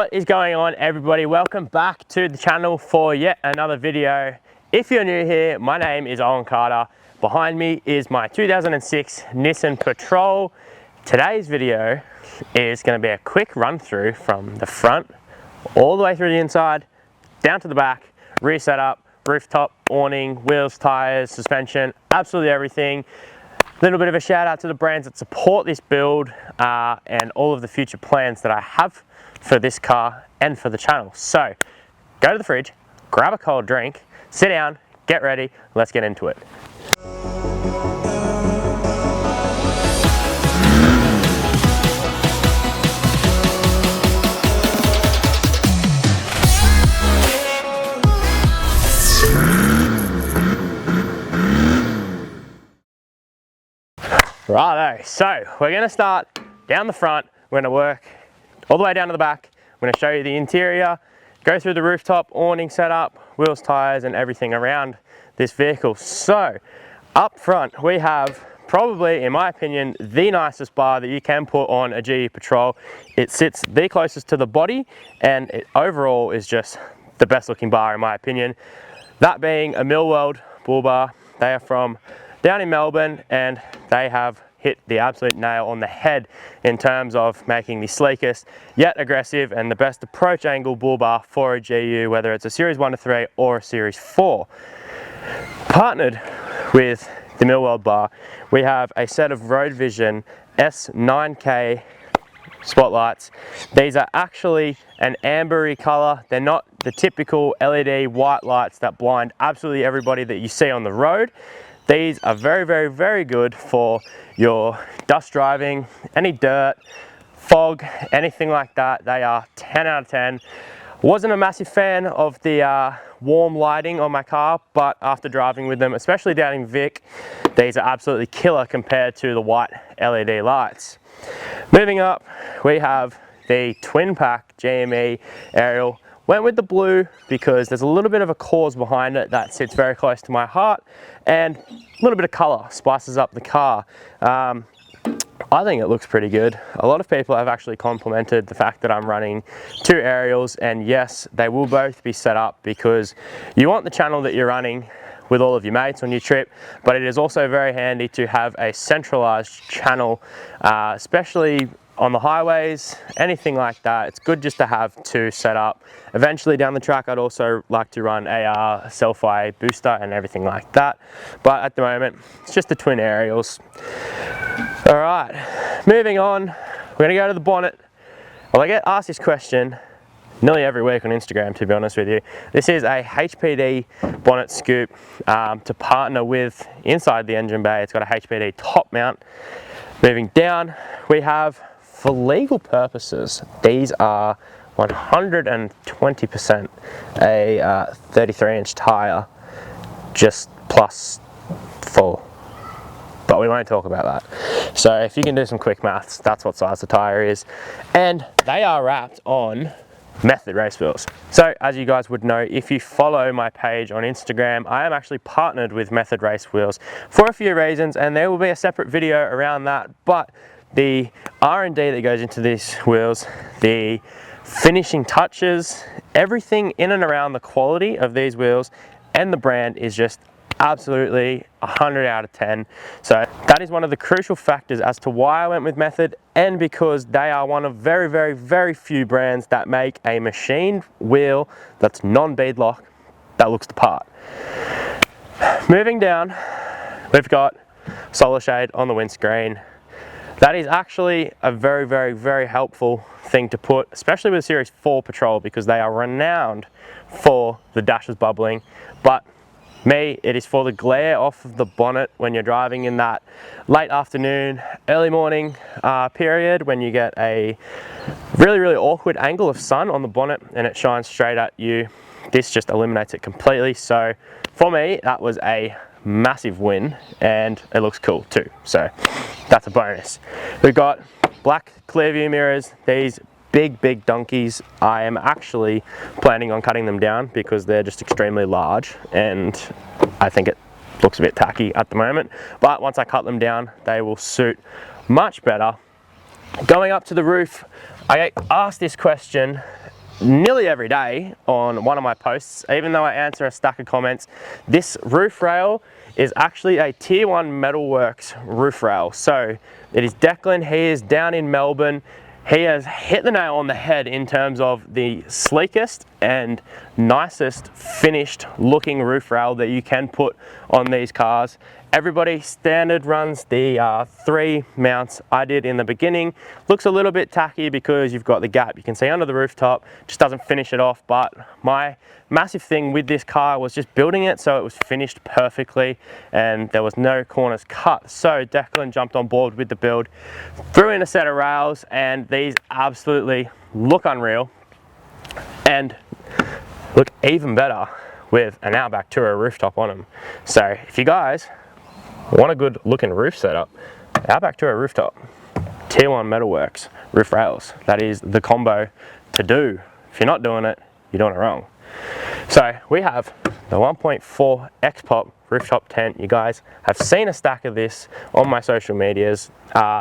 What is going on, everybody? Welcome back to the channel for yet another video. If you're new here, my name is Owen Carter. Behind me is my 2006 Nissan Patrol. Today's video is going to be a quick run through from the front all the way through the inside, down to the back, rear setup, rooftop, awning, wheels, tires, suspension, absolutely everything. Little bit of a shout out to the brands that support this build and all of the future plans that I have for this car and for the channel. So go to the fridge, grab a cold drink, sit down, get ready, let's get into it. Righto, so we're going to start down the front. We're going to work all the way down to the back. I'm going to show you the interior, go through the rooftop, awning setup, wheels, tires and everything around this vehicle. So up front we have probably, in my opinion, the nicest bar that you can put on a GU Patrol. It sits the closest to the body and it overall is just the best looking bar in my opinion. That being a Millworld bull bar. They are from down in Melbourne and they have hit the absolute nail on the head in terms of making the sleekest yet aggressive and the best approach angle bull bar for a GU, whether it's a Series 1 to 3 or a Series 4. Partnered with the Millworld bar, we have a set of Road Vision S9K spotlights. These are actually an ambery color. They're not the typical LED white lights that blind absolutely everybody that you see on the road. These are very good for your dust driving, any dirt, fog, anything like that. They are 10 out of 10. Wasn't a massive fan of the warm lighting on my car, but after driving with them, especially down in Vic, these are absolutely killer compared to the white LED lights. Moving up, we have the twin pack GME aerial. Went with the blue because there's a little bit of a cause behind it that sits very close to my heart and a little bit of color spices up the car. I think it looks pretty good. A lot of people have actually complimented the fact that I'm running two aerials, and yes, they will both be set up because you want the channel that you're running with all of your mates on your trip, but it is also very handy to have a centralized channel, especially on the highways, anything like that. It's good just to have two set up. Eventually down the track, I'd also like to run a self-I booster and everything like that. But at the moment, it's just the twin aerials. All right, moving on, we're gonna go to the bonnet. Well, I get asked this question nearly every week on Instagram, to be honest with you. This is a HPD bonnet scoop to partner with inside the engine bay. It's got a HPD top mount. Moving down, we have, for legal purposes, these are 120% a 33-inch tire, just plus full. But we won't talk about that. So if you can do some quick maths, that's what size the tire is. And they are wrapped on Method race wheels. So as you guys would know, if you follow my page on Instagram, I am actually partnered with Method race wheels for a few reasons, and there will be a separate video around that. But the R&D that goes into these wheels, the finishing touches, everything in and around the quality of these wheels and the brand is just absolutely 100 out of 10. So that is one of the crucial factors as to why I went with Method, and because they are one of very few brands that make a machined wheel that's non-beadlock that looks the part. Moving down, we've got solar shade on the windscreen. That is actually a very helpful thing to put, especially with Series 4 Patrol, because they are renowned for the dashes bubbling. But me, it is for the glare off of the bonnet when you're driving in that late afternoon, early morning period when you get a really awkward angle of sun on the bonnet and it shines straight at you. This just eliminates it completely. So for me, that was a massive win, and it looks cool too. So that's a bonus. We've got black clear view mirrors. These big donkeys. I am actually planning on cutting them down because they're just extremely large and I think it looks a bit tacky at the moment, but once I cut them down they will suit much better. Going up to the roof, I get asked this question nearly every day on one of my posts, even though I answer a stack of comments. This roof rail is actually a Tier 1 Metalworks roof rail. So it is Declan, he is down in Melbourne. He has hit the nail on the head in terms of the sleekest and nicest finished looking roof rail that you can put on these cars. Everybody standard runs the 3 mounts I did in the beginning. Looks a little bit tacky because you've got the gap you can see under the rooftop, just doesn't finish it off. But my massive thing with this car was just building it so it was finished perfectly and there was no corners cut. So Declan jumped on board with the build, threw in a set of rails, and these absolutely look unreal and look even better with an Outback Tourer rooftop on them. So if you guys want a good looking roof setup, Outback Tourer rooftop, Tier 1 Metalworks roof rails, that is the combo to do. If you're not doing it, you're doing it wrong. So we have the 1.4 X-Pop rooftop tent. You guys have seen a stack of this on my social medias.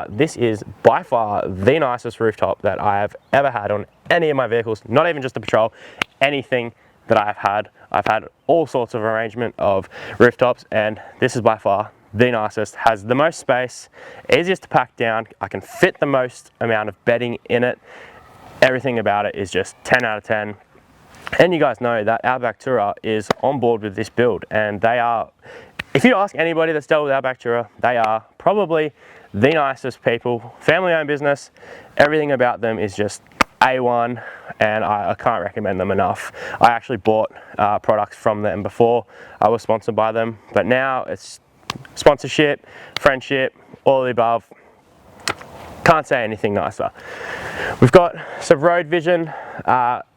This is by far the nicest rooftop that I have ever had on any of my vehicles, not even just the Patrol, anything that I've had. I've had all sorts of arrangement of rooftops, and this is by far the nicest. Has the most space, easiest to pack down. I can fit the most amount of bedding in it. Everything about it is just 10 out of 10. And you guys know that Outback Tourer is on board with this build, and they are, if you ask anybody that's dealt with Outback Tourer, they are probably the nicest people. Family owned business, everything about them is just A1, and I can't recommend them enough. I actually bought products from them before I was sponsored by them, but now it's sponsorship, friendship, all of the above. Can't say anything nicer. We've got some road vision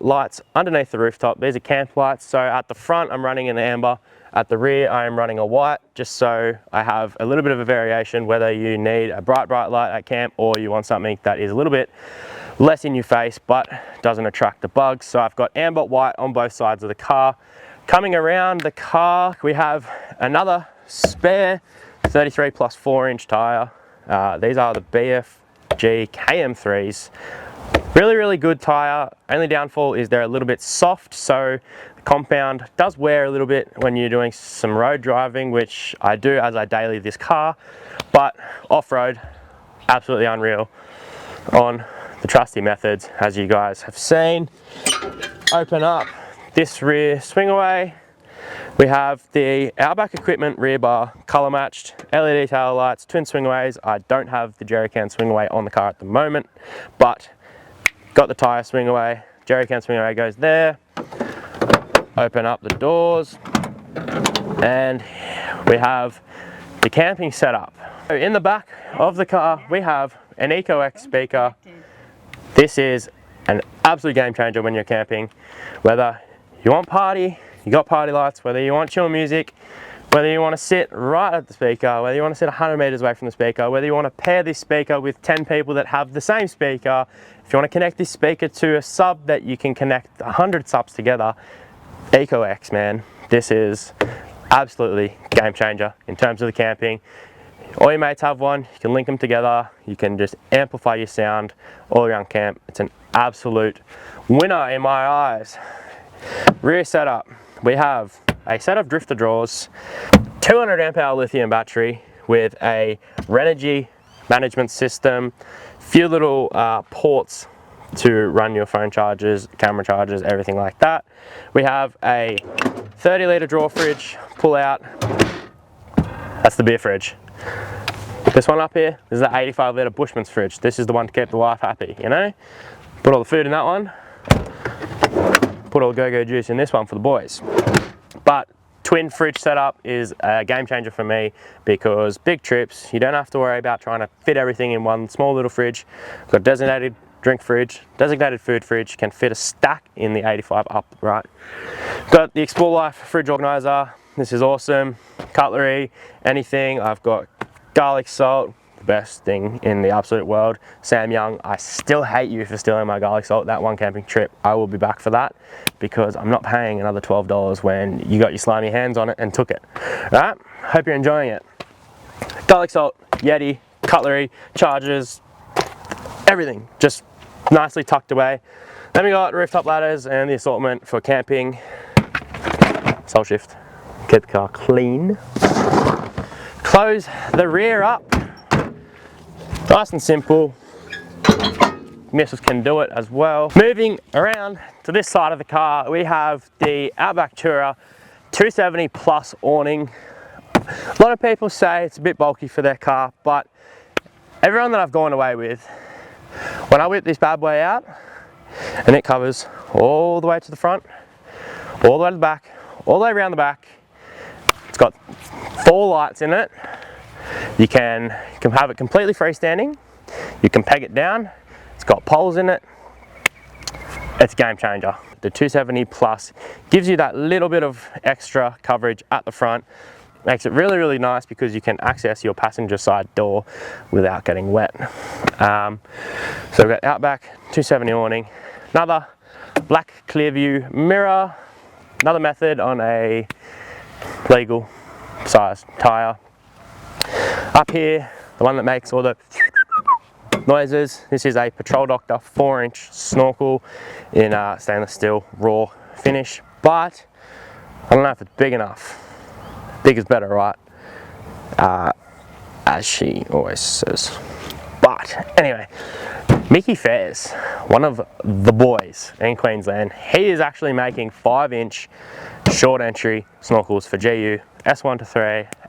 lights underneath the rooftop. These are camp lights. So at the front I'm running an amber, at the rear I am running a white, just so I have a little bit of a variation whether you need a bright light at camp or you want something that is a little bit less in your face but doesn't attract the bugs. So I've got amber white on both sides of the car. Coming around the car we have another spare 33 plus 4-inch tire. These are the BFG KM3s. Really good tire. Only downfall is they're a little bit soft, so the compound does wear a little bit when you're doing some road driving, which I do as I daily this car, but off-road, absolutely unreal on the trusty methods, as you guys have seen. Open up this rear swing away. We have the Outback Equipment rear bar, colour matched, LED tail lights, twin swingaways. I don't have the jerrycan swingaway on the car at the moment, but got the tyre swingaway, jerrycan swingaway goes there. Open up the doors, and we have the camping setup. So in the back of the car, we have an EcoX speaker. This is an absolute game changer when you're camping. Whether you want party, you got party lights, whether you want chill music, whether you want to sit right at the speaker, whether you want to sit 100 meters away from the speaker, whether you want to pair this speaker with 10 people that have the same speaker, if you want to connect this speaker to a sub that you can connect 100 subs together, EcoX, man, this is absolutely game changer in terms of the camping. All your mates have one, you can link them together, you can just amplify your sound all around camp. It's an absolute winner in my eyes. Rear setup, we have a set of drifter drawers, 200 amp hour lithium battery with a Renogy management system, few little ports to run your phone chargers, camera chargers, everything like that. We have a 30 litre drawer fridge, pull out, that's the beer fridge. This one up here, this is the 85 litre Bushman's fridge. This is the one to keep the wife happy, you know? Put all the food in that one. Put all the go-go juice in this one for the boys. But twin fridge setup is a game changer for me because big trips, you don't have to worry about trying to fit everything in one small little fridge. Got designated drink fridge, designated food fridge, can fit a stack in the 85 upright. Got the Explore Life fridge organizer. This is awesome. Cutlery, anything. I've got garlic salt, the best thing in the absolute world. Sam Young, I still hate you for stealing my garlic salt that one camping trip. I will be back for that because I'm not paying another $12 when you got your slimy hands on it and took it. Alright, hope you're enjoying it. Garlic salt, Yeti, cutlery, chargers, everything just nicely tucked away. Then we got rooftop ladders and the assortment for camping. Sole shift, get the car clean. Close the rear up. Nice and simple. Missus can do it as well. Moving around to this side of the car, we have the Outback Tourer 270 plus awning. A lot of people say it's a bit bulky for their car, but everyone that I've gone away with, when I whip this bad boy out, and it covers all the way to the front, all the way to the back, all the way around the back. It's got 4 lights in it. You can have it completely freestanding. You can peg it down. It's got poles in it. It's a game changer. The 270 plus gives you that little bit of extra coverage at the front. Makes it really, really nice because you can access your passenger side door without getting wet. So we've got Outback 270 awning, another black clear view mirror, another method on a legal size tyre. Up here, the one that makes all the noises. This is a Patrol Doctor 4-inch snorkel in stainless steel raw finish, but I don't know if it's big enough. Big is better, right? As she always says. But anyway, Mickey Fairs, one of the boys in Queensland, he is actually making 5-inch short entry snorkels for GU, S1 to 3,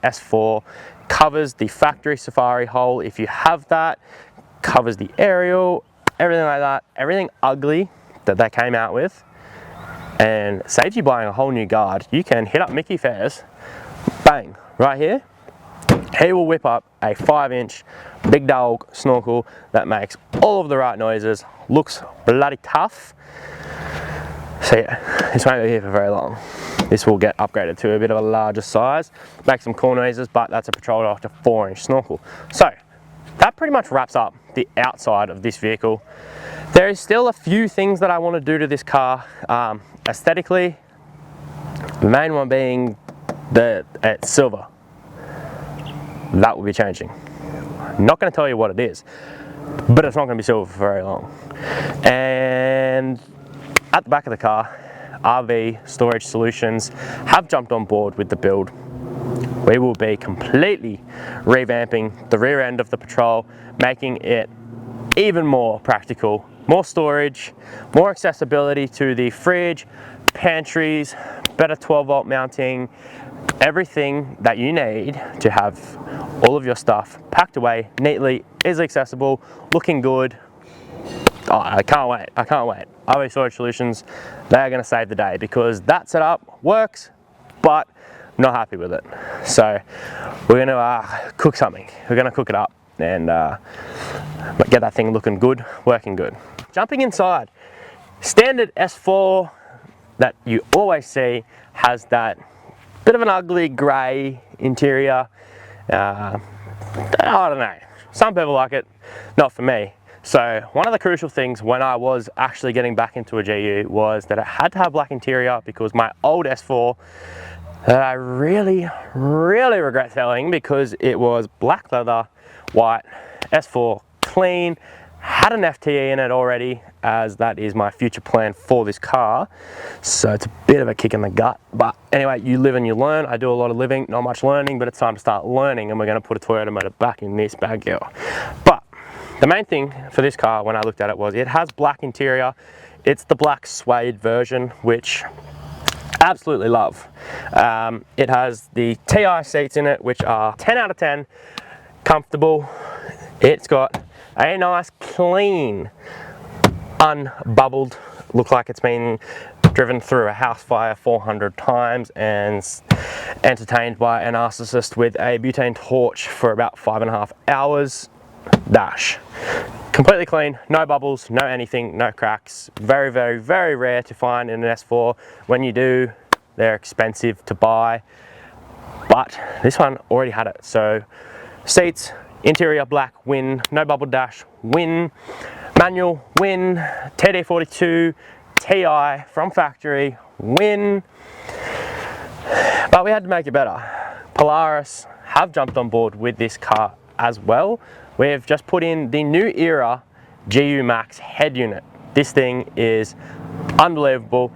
S4, covers the factory safari hole if you have that, covers the aerial, everything like that, everything ugly that they came out with, and saves you buying a whole new guard. You can hit up Mickey Fairs, bang, right here. He will whip up a 5-inch big dog snorkel that makes all of the right noises, looks bloody tough. So yeah, this won't be here for very long. This will get upgraded to a bit of a larger size, make some cool noises, but that's a Patrol Doctor 4-inch snorkel. So that pretty much wraps up the outside of this vehicle. There is still a few things that I want to do to this car aesthetically. The main one being it's silver. That will be changing. I'm not going to tell you what it is, but it's not going to be silver for very long. And at the back of the car, RV Storage Solutions have jumped on board with the build. We will be completely revamping the rear end of the Patrol, making it even more practical, more storage, more accessibility to the fridge, pantries, better 12-volt mounting, everything that you need to have all of your stuff packed away neatly, easily accessible, looking good. Oh, I can't wait, I can't wait. RV Storage Solutions, they are going to save the day because that setup works, but I'm not happy with it. So we're going to cook something. We're going to cook it up and get that thing looking good, working good. Jumping inside, standard S4 that you always see has that bit of an ugly grey interior. I don't know, some people like it, not for me. So one of the crucial things when I was actually getting back into a GU was that it had to have black interior because my old S4 that I really, really regret selling because it was black leather, white, S4, clean, had an FTE in it already, as that is my future plan for this car. So it's a bit of a kick in the gut. But anyway, you live and you learn. I do a lot of living, not much learning, but it's time to start learning, and we're going to put a Toyota motor back in this bad girl. But the main thing for this car when I looked at it was it has black interior. It's the black suede version, which absolutely love. It has the TI seats in it, which are 10 out of 10, comfortable. It's got a nice clean, unbubbled, look like it's been driven through a house fire 400 times and entertained by a narcissist with a butane torch for about 5.5 hours dash. Completely clean, no bubbles, no anything, no cracks. Very, very, very rare to find in an S4. When you do, they're expensive to buy, but this one already had it. So seats, interior black, win, no bubble dash, win, manual, win, TD42, TI from factory, win. But we had to make it better. Polaris have jumped on board with this car as well. We've just put in the new era GU Max head unit. This thing is unbelievable.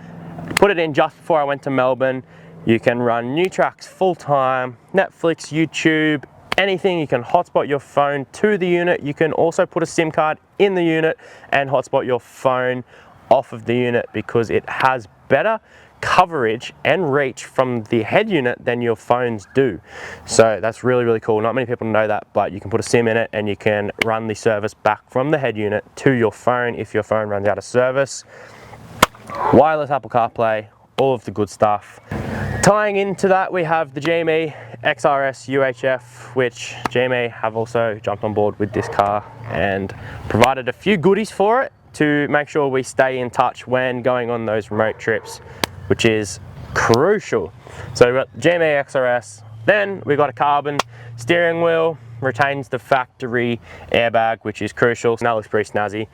Put it in just before I went to Melbourne. You can run new tracks full time, Netflix, YouTube, anything. You can hotspot your phone to the unit. You can also put a SIM card in the unit and hotspot your phone off of the unit because it has better coverage and reach from the head unit than your phones do. So that's really, really cool. Not many people know that, but you can put a SIM in it and you can run the service back from the head unit to your phone if your phone runs out of service. Wireless Apple CarPlay, all of the good stuff. Tying into that, we have the GME XRS UHF, which GME have also jumped on board with this car and provided a few goodies for it to make sure we stay in touch when going on those remote trips, which is crucial. So we've got GME XRS, then we've got a carbon steering wheel, retains the factory airbag, which is crucial. So that looks pretty snazzy.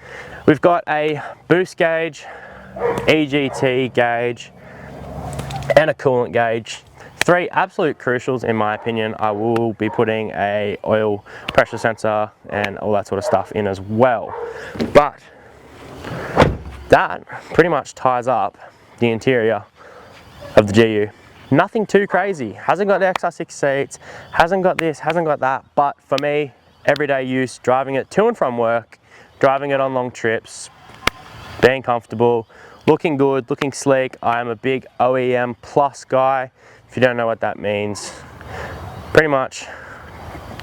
We've got a boost gauge, EGT gauge, and a coolant gauge. Three absolute crucials in my opinion. I will be putting a oil pressure sensor and all that sort of stuff in as well. But that pretty much ties up the interior of the GU. Nothing too crazy. Hasn't got the XR6 seats, hasn't got this, hasn't got that. But for me, everyday use, driving it to and from work, driving it on long trips, being comfortable, looking good, looking sleek. I am a big OEM Plus guy. If you don't know what that means, pretty much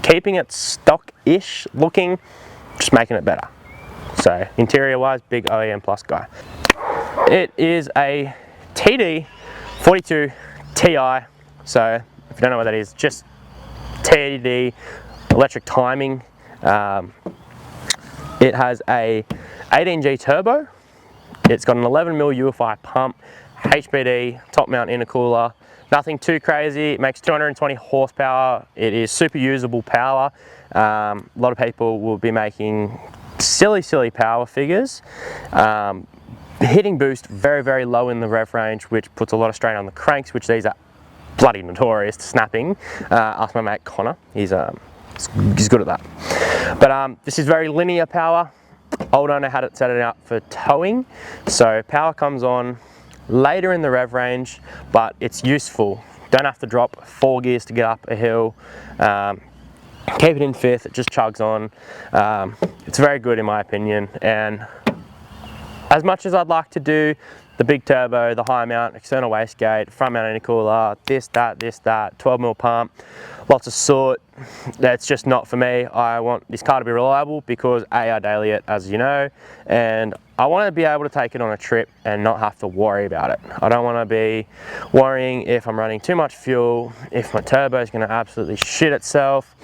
keeping it stock-ish looking, just making it better. So interior-wise, big OEM Plus guy. It is a TD42 Ti. So if you don't know what that is, just TD electric timing. It has a 18G turbo. It's got an 11mm UFI pump, HPD, top mount intercooler. Nothing too crazy. It makes 220 horsepower. It is super usable power. A lot of people will be making silly power figures. Hitting boost very, very low in the rev range, which puts a lot of strain on the cranks, which these are bloody notorious to snapping. Ask my mate Connor, he's good at that. But this is very linear power. Old owner had it set it up for towing, so power comes on later in the rev range, but it's useful. Don't have to drop 4 gears to get up a hill. Keep it in fifth, it just chugs on. It's very good in my opinion, and as much as I'd like to do the big turbo, the high mount, external wastegate, front mount intercooler, this, that, 12mm pump, lots of soot, that's just not for me. I want this car to be reliable because A, I daily it, as you know, and I want to be able to take it on a trip and not have to worry about it. I don't want to be worrying if I'm running too much fuel, if my turbo is going to absolutely shit itself,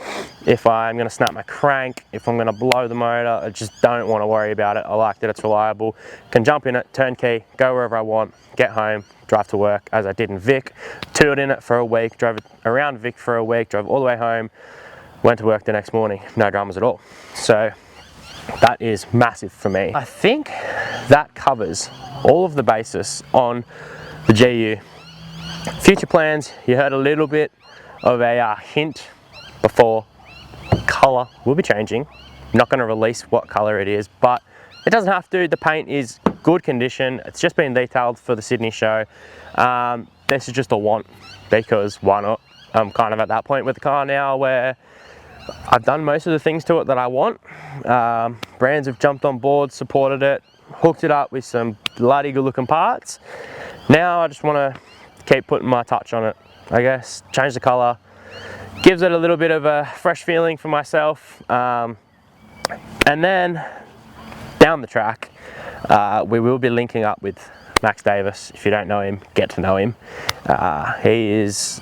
if I'm going to snap my crank, if I'm going to blow the motor. I just don't want to worry about it. I like that it's reliable. Can jump in it, turnkey, go wherever I want, get home, drive to work, as I did in Vic. Toured in it for a week, drove it around Vic for a week, drove all the way home, went to work the next morning, no dramas at all. So that is massive for me. I think that covers all of the basis on the GU. Future plans, you heard a little bit of a hint before. Color will be changing. I'm not going to release what color it is, but it doesn't have to. The paint is good condition. It's just been detailed for the Sydney show. This is just a want, because why not? I'm kind of at that point with the car now where I've done most of the things to it that I want. Brands have jumped on board, supported it, hooked it up with some bloody good looking parts. Now I just want to keep putting my touch on it, I guess. Change the color, gives it a little bit of a fresh feeling for myself. And then down the track, we will be linking up with Max Davis. If you don't know him, get to know him. He is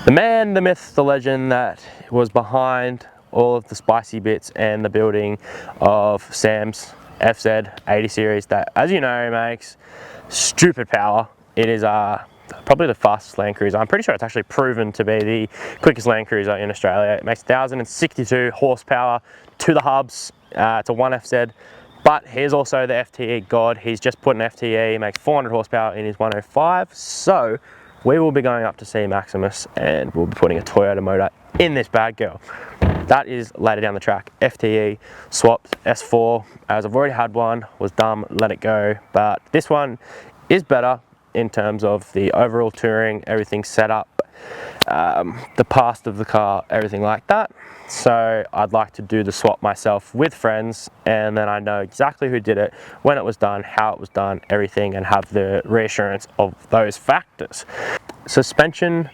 the man, the myth, the legend that was behind all of the spicy bits and the building of Sam's FZ 80 series that, as you know, makes stupid power. It is probably the fastest Land Cruiser. I'm pretty sure it's actually proven to be the quickest Land Cruiser in Australia. It makes 1,062 horsepower to the hubs. It's a 1FZ. But here's also the FTE god. He's just put an FTE, he makes 400 horsepower in his 105. So we will be going up to see Maximus and we'll be putting a Toyota motor in this bad girl. that is later down the track. FTE, swapped, S4, as I've already had one, was dumb, let it go. But this one is better in terms of the overall touring, everything set up, the past of the car, everything like that. So I'd like to do the swap myself with friends, and then I know exactly who did it, when it was done, how it was done, everything, and have the reassurance of those factors. Suspension,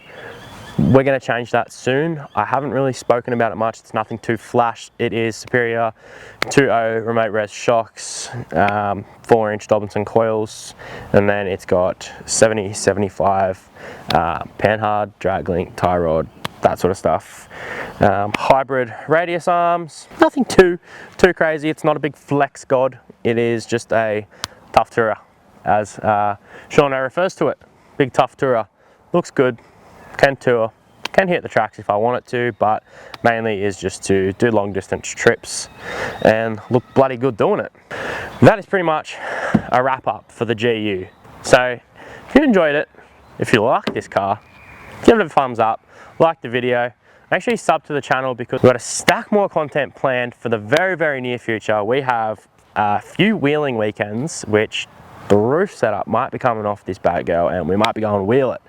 we're going to change that soon. I haven't really spoken about it much. It's nothing too flash. It is Superior 2.0 remote res shocks, 4-inch Dobinson coils, and then it's got 70-75 panhard, drag link, tie rod, that sort of stuff. Hybrid radius arms, nothing too crazy. It's not a big flex god. It is just a tough tourer, as Sean refers to it. Big tough tourer. Looks good. Can tour, can hit the tracks if I want it to, but mainly is just to do long distance trips and look bloody good doing it. That is pretty much a wrap up for the GU. So if you enjoyed it, if you like this car, give it a thumbs up, like the video, make sure you sub to the channel because we've got a stack more content planned for the very near future. We have a few wheeling weekends, which the roof setup might be coming off this bad girl and we might be going to wheel it.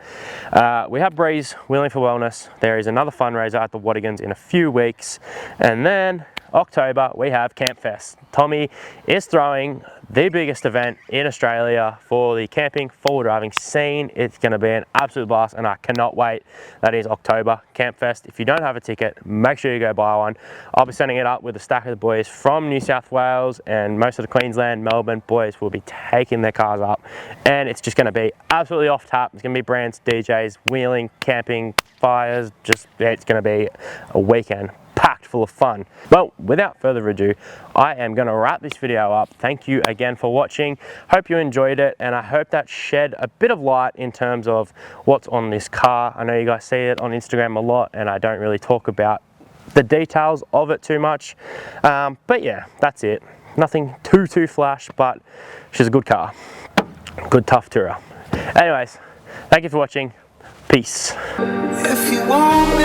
We have Breeze Wheeling for Wellness. There is another fundraiser at the Wattigans in a few weeks, and then October we have Camp Fest. Tommy is throwing the biggest event in Australia for the camping forward driving scene. It's going to be an absolute blast and I cannot wait. That is October, Camp Fest. If you don't have a ticket, make sure you go buy one. I'll be setting it up with a stack of the boys from New South Wales, and most of the Queensland, Melbourne boys will be taking their cars up, and it's just going to be absolutely off tap. It's going to be brands, DJs, wheeling, camping, fires, just it's going to be a weekend packed full of fun. Well, without further ado, I am going to wrap this video up. Thank you again for watching. Hope you enjoyed it, and I hope that shed a bit of light in terms of what's on this car. I know you guys see it on Instagram a lot, and I don't really talk about the details of it too much. But yeah, that's it. Nothing too flash, but she's a good car. Good tough tourer. Anyways, thank you for watching. Peace. If you want me